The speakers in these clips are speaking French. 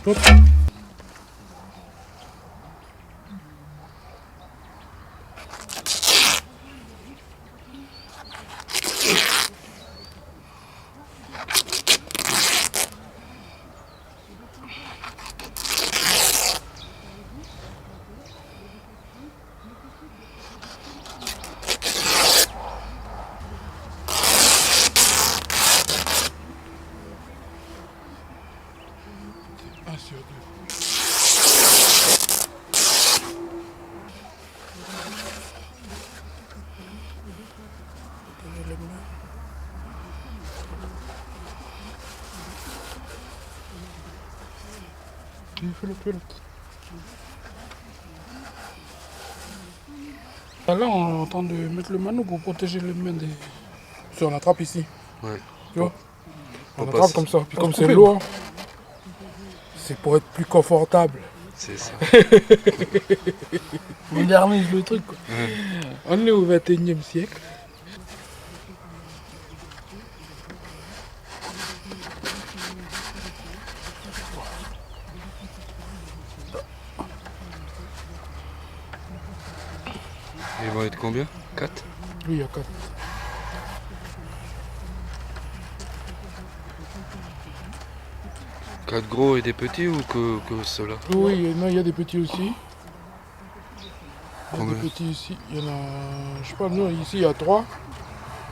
Top. Un sur deux. Fais-le. Là, on est en train de mettre le manneau pour protéger les mains des... Si on attrape ici. Ouais. Tu vois, on Pour attrape pas- comme ça. Puis comme c'est lourd, c'est pour être plus confortable. C'est ça. On modernise le truc, quoi. On est au 21e siècle. Ils vont être combien? 4? Oui, il y a 4. Quatre gros et des petits ou que ceux-là? Oui, non, il y a des petits aussi. Il y a Combien? des petits ici. Il y en a, je sais pas, non, ici il y a 3.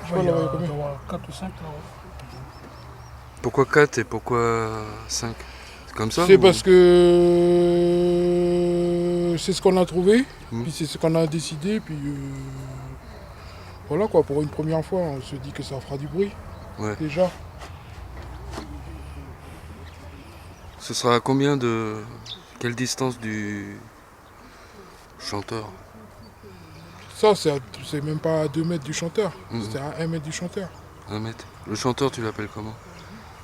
Je sais pas, là-bas, il y a combien? 4 ou 5 là. Pourquoi 4 et pourquoi 5? C'est comme ça C'est ou- parce que c'est ce qu'on a trouvé, puis c'est ce qu'on a décidé, puis voilà quoi, pour une première fois, on se dit que ça fera du bruit, Ouais. déjà. Ce sera à combien de... Quelle distance du chanteur? Ça, c'est même pas à 2 mètres du chanteur, Mhm. c'est à 1 mètre du chanteur. 1 mètre. Le chanteur, tu l'appelles comment?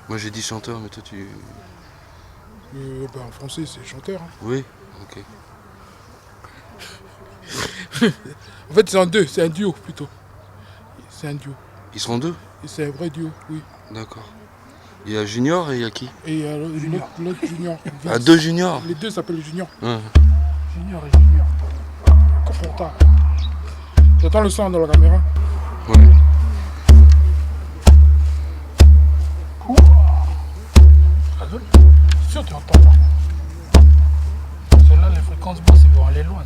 Moi j'ai dit chanteur, mais toi tu... En français, c'est chanteur. Hein. Oui? Ok. En fait, c'est en deux, c'est un duo plutôt. C'est un duo. Ils sont deux? Et c'est un vrai duo, oui. D'accord. Il y a Junior et il y a qui? Et il y a l'autre Junior. Ah, deux Juniors? Les deux s'appellent Junior. Hein. Junior et Junior. Confortable. J'entends le son dans la caméra. Ouais. C'est sûr que tu entends pas. Ceux-là, les fréquences basses, ils vont aller loin.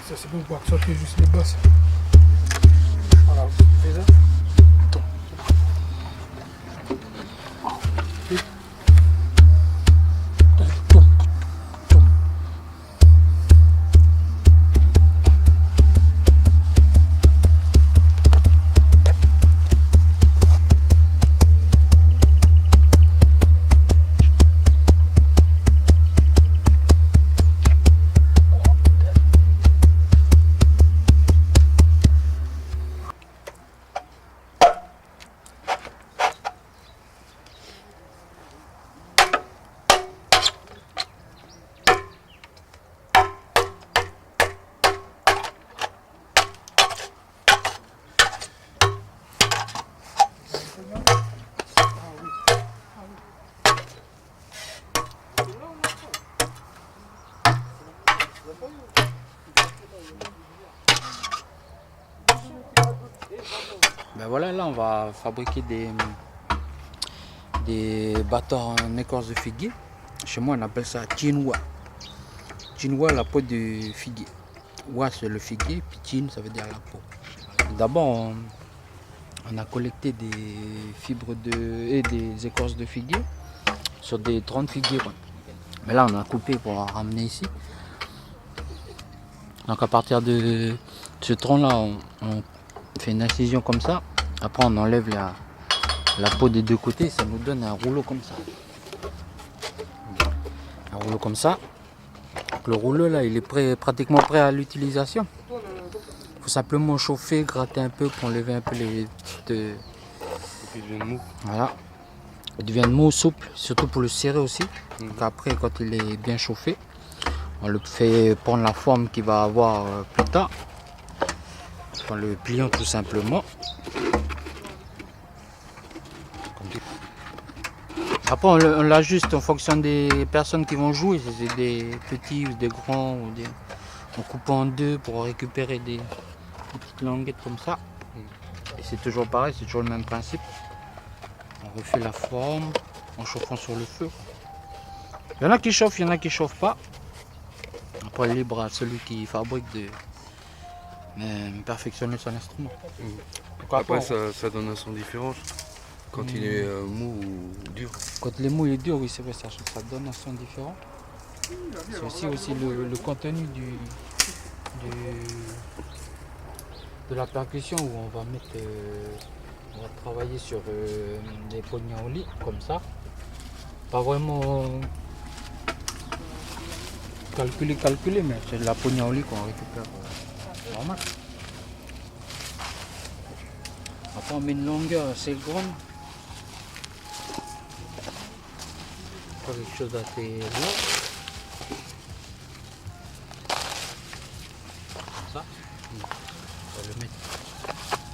Ça c'est bon pour accentuer juste les basses. Voilà, tu fais ça. Attends. Et... Tourne. Ben voilà, là on va fabriquer des batteurs en écorce de figuier. Chez moi on appelle ça Chinwa. Chinwa, la peau du figuier. Wa c'est le figuier, puis chin ça veut dire la peau. D'abord on a collecté des fibres et des écorces de figuier sur des 30 figuiers. Mais là on a coupé pour ramener ici. Donc à partir de ce tronc là on fait une incision comme ça. Après on enlève la peau des deux côtés, ça nous donne un rouleau comme ça. Un rouleau comme ça. Donc, le rouleau là il est pratiquement prêt à l'utilisation. Il faut simplement chauffer, gratter un peu pour enlever un peu les petites... Pour qu'il devienne mou. Voilà. Il devient mou, souple, surtout pour le serrer aussi. Donc après quand il est bien chauffé, on le fait prendre la forme qu'il va avoir plus tard. En le pliant tout simplement. Après on l'ajuste en fonction des personnes qui vont jouer, si c'est des petits ou des grands, ou on coupe en deux pour récupérer des petites languettes comme ça. Et c'est toujours pareil, c'est toujours le même principe. On refait la forme en chauffant sur le feu. Il y en a qui chauffent, il y en a qui chauffent pas. Après libre à celui qui fabrique de perfectionner son instrument. Après ça donne un son différent quand il est mou ou dur. Quand il est mou et dur, oui c'est vrai, ça donne un son différent. C'est aussi le contenu de la percussion où on va mettre, on va travailler sur des pognaolis comme ça. Pas vraiment calculé, mais c'est de la pognaoli qu'on récupère normal. Après on met une longueur assez grande. Pas quelque chose d'assez long. Comme ça. On va le mettre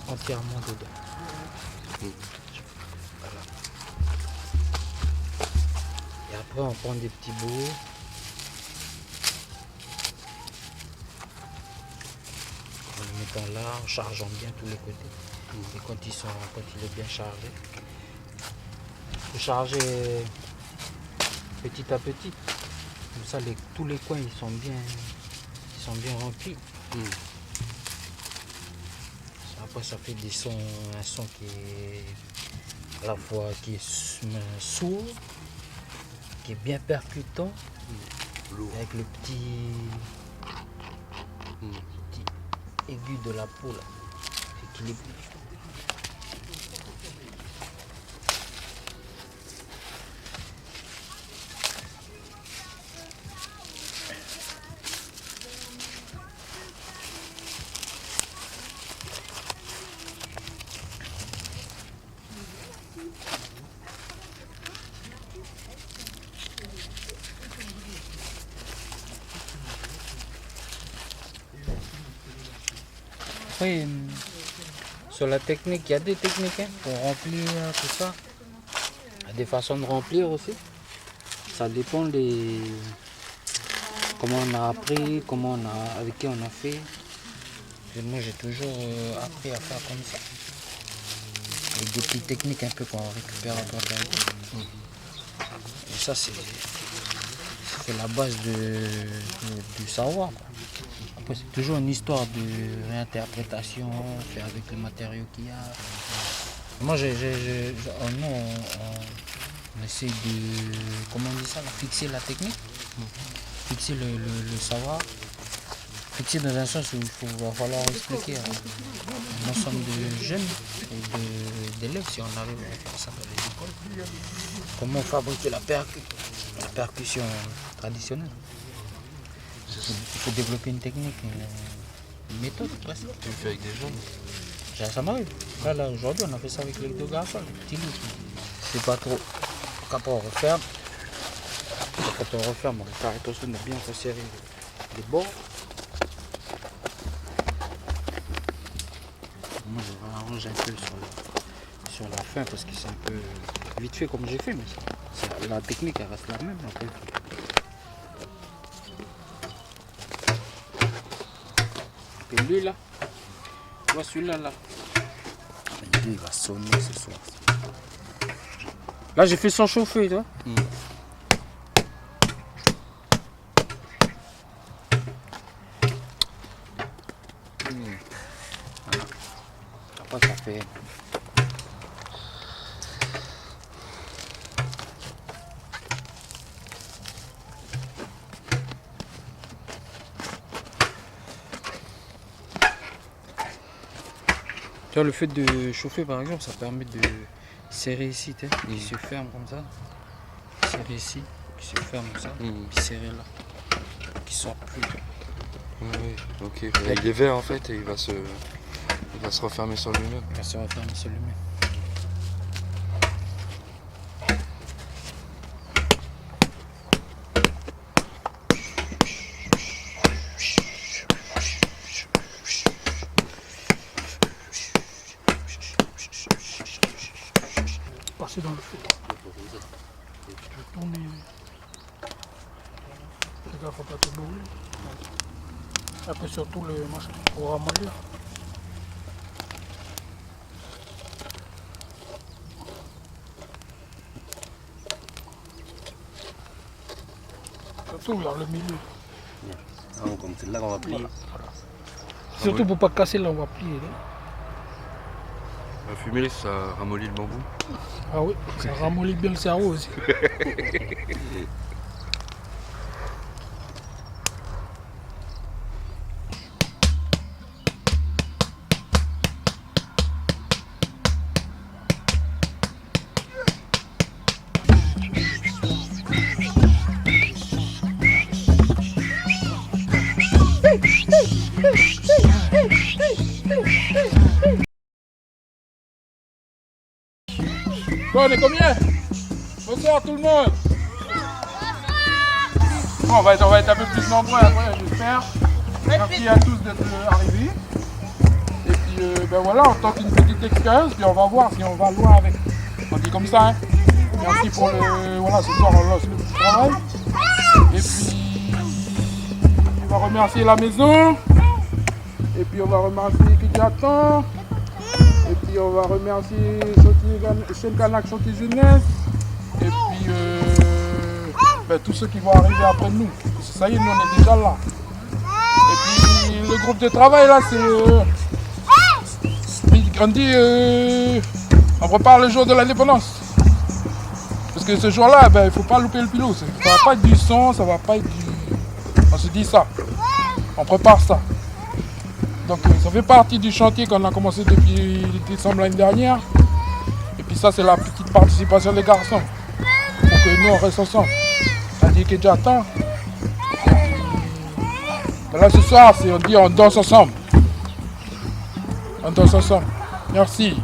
entièrement dedans. Voilà. Et après on prend des petits bouts. En le mettant là, en chargeant bien tous les côtés. Et quand il est bien chargé, il faut charger petit à petit. Comme ça tous les coins ils sont bien remplis. Après ça fait un son qui est à la fois qui est sourd, qui est bien percutant, avec le petit aigu de la peau là. équilibre. Après, sur la technique, il y a des techniques hein, pour remplir tout ça. Il y a des façons de remplir aussi. Ça dépend des comment on a appris, avec qui on a fait. Et moi j'ai toujours appris à faire comme ça. Avec des petites techniques un peu qu'on récupère à droite à gauche. Et ça c'est la base du savoir. Quoi. Après, c'est toujours une histoire de réinterprétation, faire avec les matériaux qu'il y a. Moi, nous, on essaie de, comment on dit ça, fixer la technique, fixer le savoir, fixer dans un sens où va falloir expliquer à un ensemble de jeunes et d'élèves, si on arrive à faire ça dans les écoles, comment fabriquer la percussion traditionnelle. Il faut développer une technique, une méthode presque. Tu le fais avec des jeunes? Ça m'arrive. Là aujourd'hui, on a fait ça avec les deux garçons, les petits loups. C'est pas trop. Quand on referme, on va faire attention de bien resserrer les bords. Moi, je vais arranger un peu sur la fin parce que c'est un peu vite fait comme j'ai fait, mais la technique elle reste la même. Après. Et lui là, tu vois celui-là là. Lui il va sonner ce soir. Là j'ai fait sans chauffer, toi. Voilà. Après ça fait. Tu vois, le fait de chauffer par exemple, ça permet de serrer ici, il se ferme comme ça. Serrer ici, qui se ferme comme ça, puis serrer là, qui sort plus. Oui, ok. Il est vert en fait et il va se refermer sur lui-même. Il va se refermer sur lui-même. Passer dans le feu. Je vais tourner. Fais gaffe, faut pas te brûler. Après surtout le machin pour ramollir. Surtout vers le milieu. Ah, comme c'est là qu'on va plier. Voilà. Surtout pour pas casser là, on va plier. Là. La fumée, ça ramollit le bambou. Ah oui, ça ramollit bien le cerveau aussi. Bon, on est combien? Bonsoir tout le monde. Bon, on va être un peu plus nombreux après, j'espère. Merci à tous d'être arrivés. Et puis, ben voilà, on tente une petite expérience, puis on va voir si on va loin avec. On dit comme ça, hein. Merci pour le. Voilà, ce soir, on lance le petit travail. Et puis, on va remercier la maison. Et puis, on va remercier qui attend. Et puis on va remercier Chenkanak Chantier Jeunesse. Et puis ben, tous ceux qui vont arriver après nous. Parce que ça y est, nous on est déjà là. Et puis le groupe de travail là, c'est on dit on prépare le jour de l'indépendance. Parce que ce jour-là, ben, il ne faut pas louper le pilote. Ça ne va pas être du son, ça va pas être du. On se dit ça. On prépare ça. Donc ça fait partie du chantier qu'on a commencé depuis décembre l'année dernière. Et puis ça c'est la petite participation des garçons. Pour que nous on reste ensemble. C'est-à-dire qu'il est déjà temps. Ben là ce soir on dit on danse ensemble. On danse ensemble. Merci.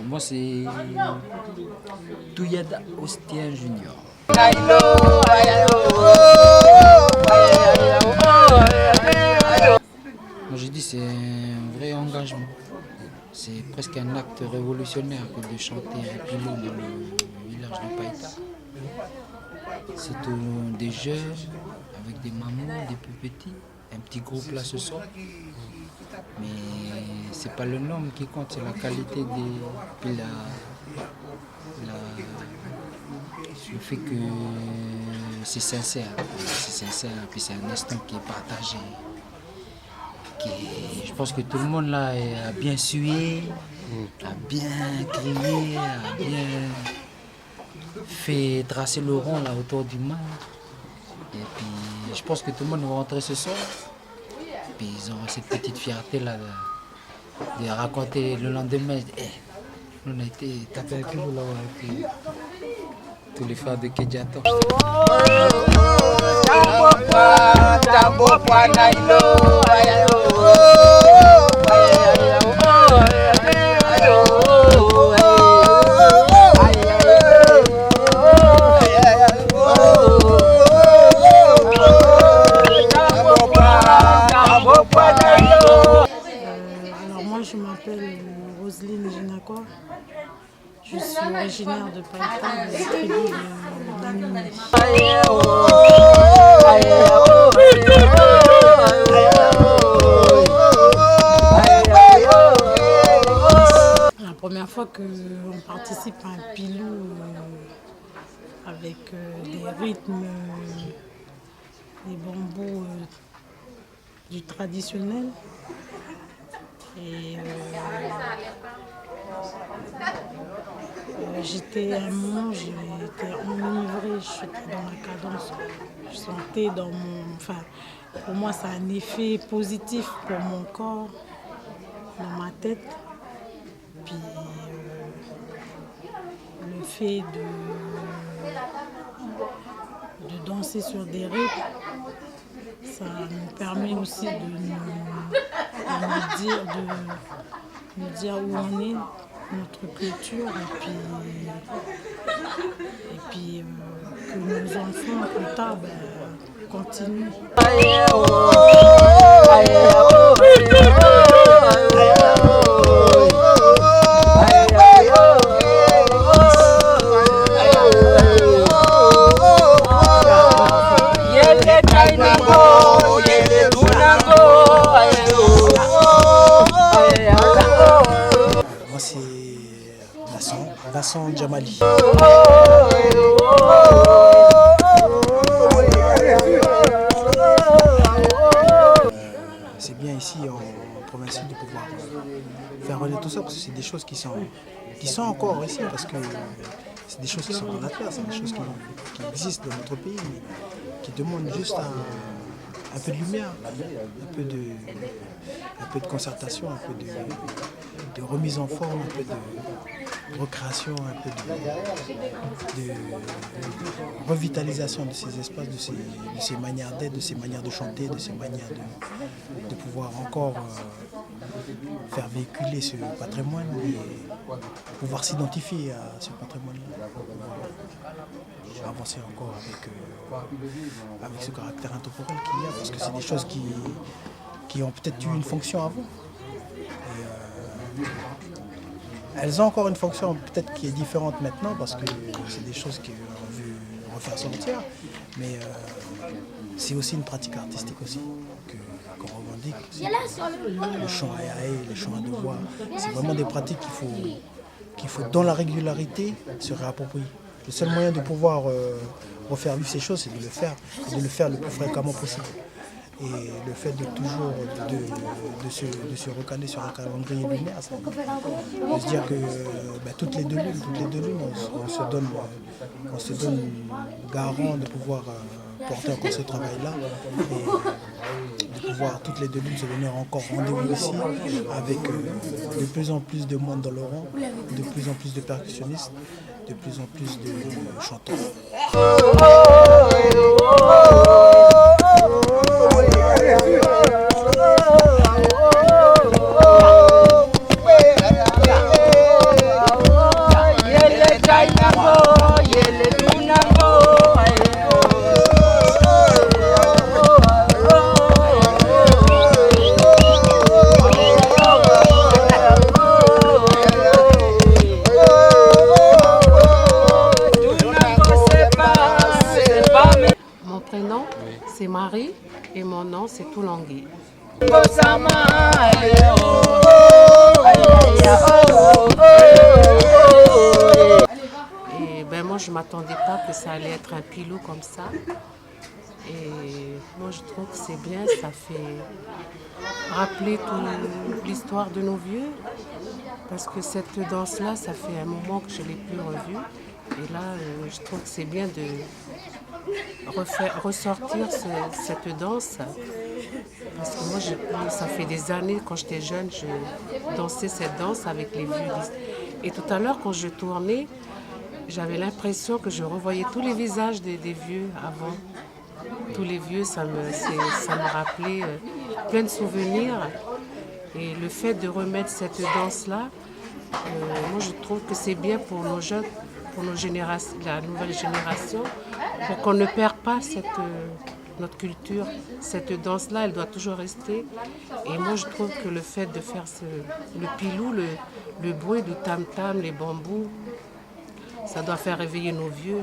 Moi c'est Touyada Ostien Junior. Moi j'ai dit c'est un vrai engagement. C'est presque un acte révolutionnaire que de chanter un pilot dans le village de Païta. C'est des jeunes avec des mamans, des plus petits, un petit groupe là ce soir. Mais c'est pas le nombre qui compte, c'est la qualité des. Puis le fait que c'est sincère, puis c'est un instant qui est partagé. Je pense que tout le monde là a bien sué, a bien crié, a bien fait tracer le rond là autour du mât. Et puis je pense que tout le monde va rentrer ce soir. Puis ils auront cette petite fierté là de raconter le lendemain. On a été tapé un kilo là avec tous les frères de Kedjato. Alors moi je m'appelle Roselyne Ginakor. Je suis originaire de Païta, de la tribu de Nanoumi. La première fois qu'on participe à un pilou avec des rythmes, des bambous du traditionnel. Et j'étais à un moment, j'étais enivrée, j'étais dans la cadence. Je sentais dans mon. Enfin, pour moi, ça a un effet positif pour mon corps, dans ma tête. Puis le fait de danser sur des rythmes, ça nous permet aussi de nous dire où on est, notre culture, et puis que nos enfants plus tard continuent. Moi c'est Vincent Djamali. C'est bien ici en province de pouvoir faire relayer tout ça parce que c'est des choses qui sont encore ici parce que c'est des choses qui sont dans la terre, c'est des choses qui existent dans notre pays mais qui demandent juste un peu de lumière, un peu de concertation, un peu de remise en forme, un peu recréation, un peu de revitalisation de ces espaces, de ces manières d'être, de ces manières de chanter, de ces manières de pouvoir encore faire véhiculer ce patrimoine et pouvoir s'identifier à ce patrimoine-là, pouvoir avancer encore avec ce caractère intemporel qu'il y a, parce que c'est des choses qui ont peut-être eu une fonction avant. Elles ont encore une fonction peut-être qui est différente maintenant parce que c'est des choses qu'on veut refaire sortir, mais c'est aussi une pratique artistique aussi qu'on revendique. Le chant à Yaé, le chant à deux voix, c'est vraiment des pratiques qu'il faut dans la régularité se réapproprier. Le seul moyen de pouvoir refaire vivre ces choses, c'est de le faire, et de le faire le plus fréquemment possible. Et le fait de toujours de se recaler sur un calendrier lunaire, ça veut dire que toutes les deux lunes, on se donne garant de pouvoir porter encore ce travail-là et de pouvoir toutes les deux lunes se donner encore rendez-vous ici avec de plus en plus de monde dans le rang, de plus en plus de percussionnistes, de plus en plus de chanteurs. Mon prénom, c'est Marie et mon nom, c'est Toulangui. Et moi, je ne m'attendais pas que ça allait être un pilou comme ça. Et moi, je trouve que c'est bien, ça fait rappeler toute l'histoire de nos vieux. Parce que cette danse-là, ça fait un moment que je ne l'ai plus revue. Et là, je trouve que c'est bien de ressortir cette danse. Parce que moi, ça fait des années, quand j'étais jeune, je dansais cette danse avec les vieux. Et tout à l'heure, quand je tournais, j'avais l'impression que je revoyais tous les visages des vieux avant. Tous les vieux, ça me rappelait plein de souvenirs. Et le fait de remettre cette danse-là, moi je trouve que c'est bien pour nos jeunes, pour nos générations, la nouvelle génération, pour qu'on ne perde pas notre culture. Cette danse-là, elle doit toujours rester. Et moi je trouve que le fait de faire le pilou, le bruit du tam-tam, les bambous, ça doit faire réveiller nos vieux.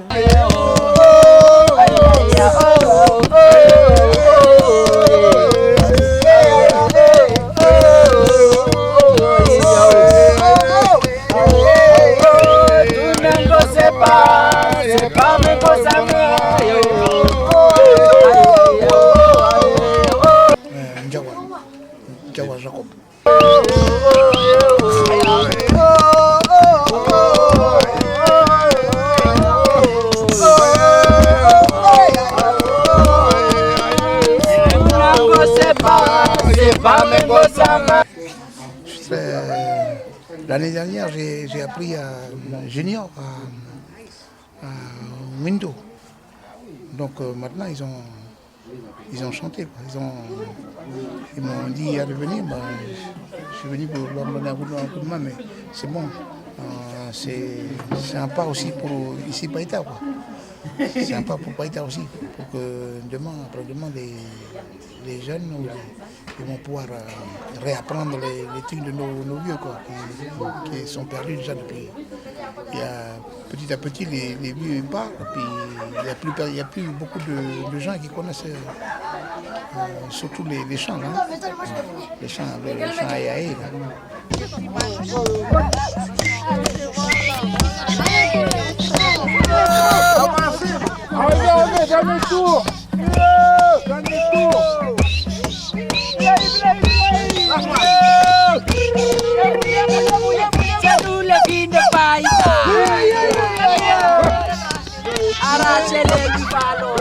Jawa Jacob. L'année dernière, j'ai appris à junior à Windows. Donc maintenant, ils ont chanté. Ils m'ont dit à revenir. Je suis venu pour leur donner un coup de main, mais c'est bon. C'est un pas aussi pour ici Païta. C'est un pas pour Païta aussi. Pour que après-demain, les jeunes ils vont pouvoir réapprendre les trucs de nos vieux qui sont perdus déjà depuis. Petit à petit, les vieux partent, puis il n'y a plus beaucoup de gens qui connaissent surtout les chants. Hein? Les chants aïe. Allez, dernier tour. C'est nous les filles de Païta. Arrachez les ballons.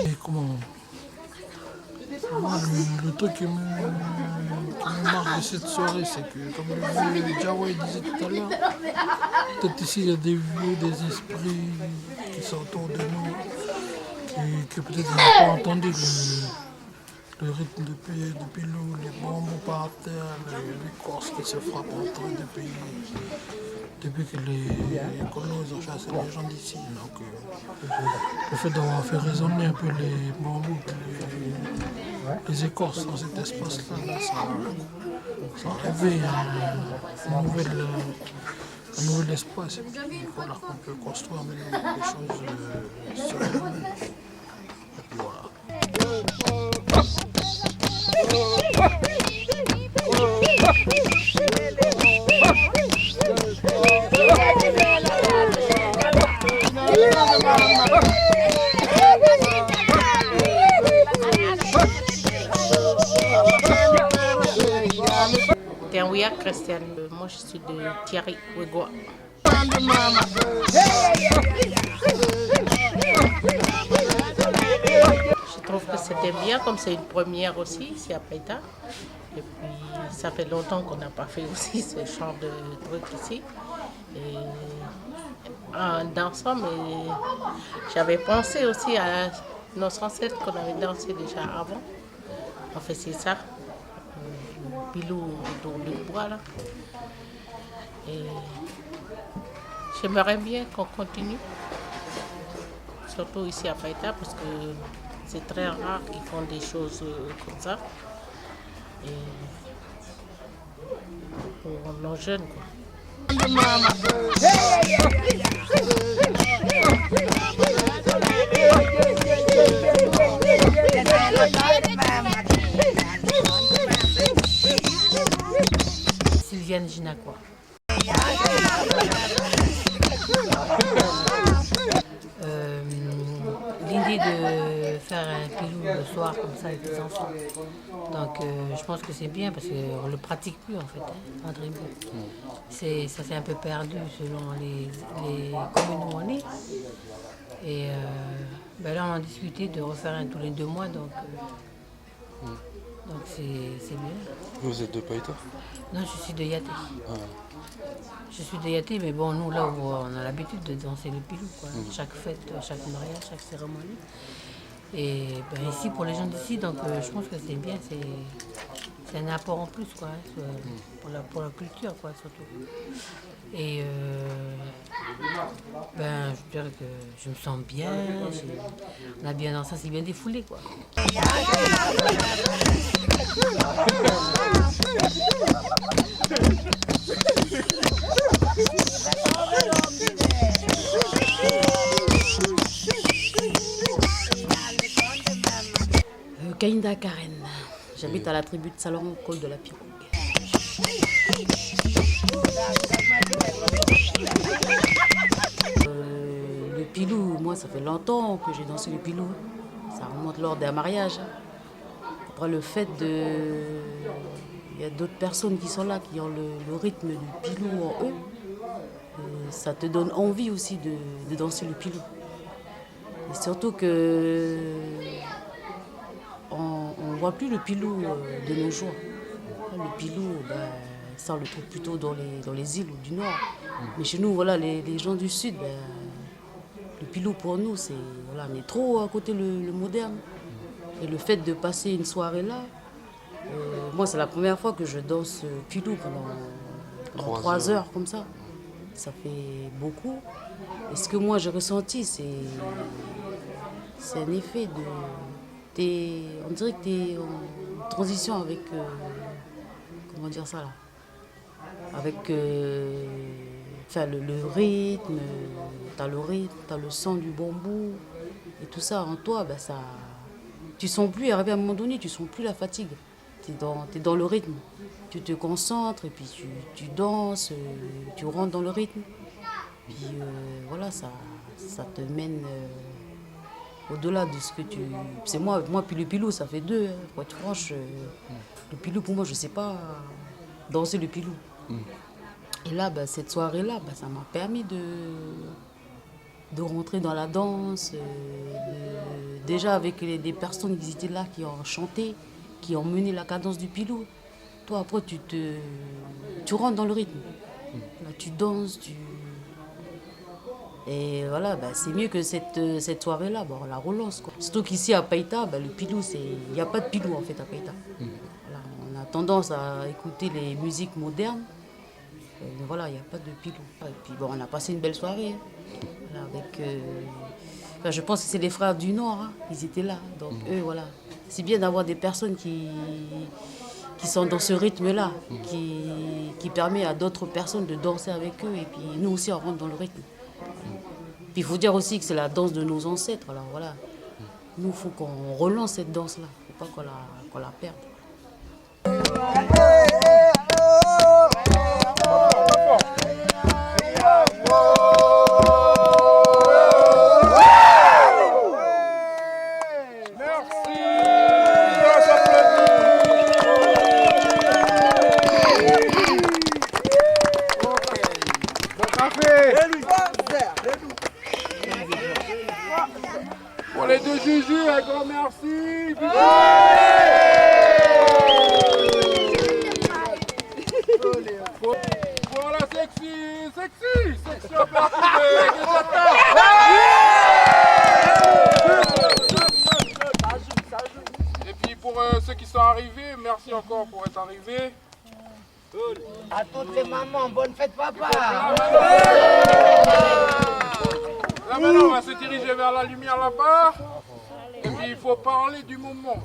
Et comment moi, le truc qui me marque de cette soirée, c'est que, comme le vieux Jawa disait tout à l'heure, peut-être ici il y a des vieux, des esprits qui sont autour de nous, qui peut-être n'ont pas entendu le rythme de pilou, les bonbons par terre, les corses qui se frappent entre eux depuis que les colons ont chassé les gens d'ici. Donc, le fait d'avoir fait résonner un peu les bambous, les écorces dans cet espace-là, ça réveille un nouvel espace. Et puis, voilà, on peut construire des choses sereinement. Et puis voilà. Tenouya Christiane, moi je suis de Thierry Ouégoa. Je trouve que c'était bien, comme c'est une première aussi ici à Païta. Et puis ça fait longtemps qu'on n'a pas fait aussi ce genre de truc ici. Et en dansant, mais j'avais pensé aussi à nos ancêtres qu'on avait dansé déjà avant. En fait, c'est ça, le pilou autour du bois là. Et j'aimerais bien qu'on continue, surtout ici à Païta, parce que c'est très rare qu'ils font des choses comme ça. Et pour nos jeunes, quoi. Sylviane Ginacqua. L'idée de faire un pilou le soir comme ça avec les enfants. Donc je pense que c'est bien parce qu'on ne le pratique plus en fait, hein, André Bou. Ça s'est un peu perdu selon les communes où on est. Et là on a discuté de refaire un tous les 2 mois, donc c'est bien. Vous êtes de Païta? Non, je suis de Yaté. Ah. Je suis de Yaté, mais bon, nous là où on a l'habitude de danser le pilou, quoi. Chaque fête, chaque mariage, chaque cérémonie. Et ici, pour les gens d'ici, donc je pense que c'est bien, c'est un apport en plus, quoi, hein, pour la culture, quoi, surtout. Et je dirais que je me sens bien, on a bien dansé, c'est bien défoulé, quoi. Kainda Karen, j'habite à la tribu de Salomon, col de la Pirogue. Le pilou, moi ça fait longtemps que j'ai dansé le pilou. Ça remonte lors d'un mariage. Après le fait il y a d'autres personnes qui sont là, qui ont le rythme du pilou en eux. Ça te donne envie aussi de danser le pilou. Et surtout que on ne voit plus le pilou de nos jours. Le pilou, ça on le trouve plutôt dans les îles du Nord. Mais chez nous, voilà, les gens du Sud, le pilou pour nous, c'est voilà, on est trop à côté le moderne. Et le fait de passer une soirée là, moi c'est la première fois que je danse pilou pendant 3 heures comme ça. Ça fait beaucoup. Et ce que moi j'ai ressenti, c'est un effet de... on dirait que tu es en transition avec... comment dire ça là? Avec le rythme, tu as le rythme, tu as le son du bambou. Et tout ça en toi, ça... Tu sens plus, arrivé à un moment donné, tu sens plus la fatigue. Tu es dans le rythme. Tu te concentres et puis tu danses, tu rentres dans le rythme. Puis voilà, ça te mène au-delà de ce que tu... C'est moi puis le pilou, ça fait 2. Pour être franche, le pilou pour moi, je sais pas danser le pilou. Et là, bah, cette soirée-là, bah, ça m'a permis de rentrer dans la danse, déjà avec des personnes qui étaient là, qui ont chanté, qui ont mené la cadence du pilou. Toi, après, tu rentres dans le rythme. Là, tu danses, Et voilà, bah, c'est mieux que cette soirée-là, bah, on la relance, quoi. Surtout qu'ici à Païta, bah, le pilou, il n'y a pas de pilou en fait à Païta. Voilà, on a tendance à écouter les musiques modernes. Et voilà, il n'y a pas de pilou. Et puis bon, on a passé une belle soirée. Hein. Voilà, enfin, je pense que c'est les frères du Nord, hein. Ils étaient là. Donc eux, voilà. C'est bien d'avoir des personnes qui sont dans ce rythme-là, qui permet à d'autres personnes de danser avec eux. Et puis nous aussi, on rentre dans le rythme. Puis il faut dire aussi que c'est la danse de nos ancêtres. Alors voilà, nous, il faut qu'on relance cette danse-là. Il ne faut pas qu'on la perde. Pour les deux Juju, un grand merci. Voilà, sexy en partie de Et puis pour ceux qui sont arrivés, merci encore pour être arrivés. À toutes les mamans, bonne fête papa. Là maintenant on va se diriger vers la lumière là-bas. Et puis il faut parler du moment.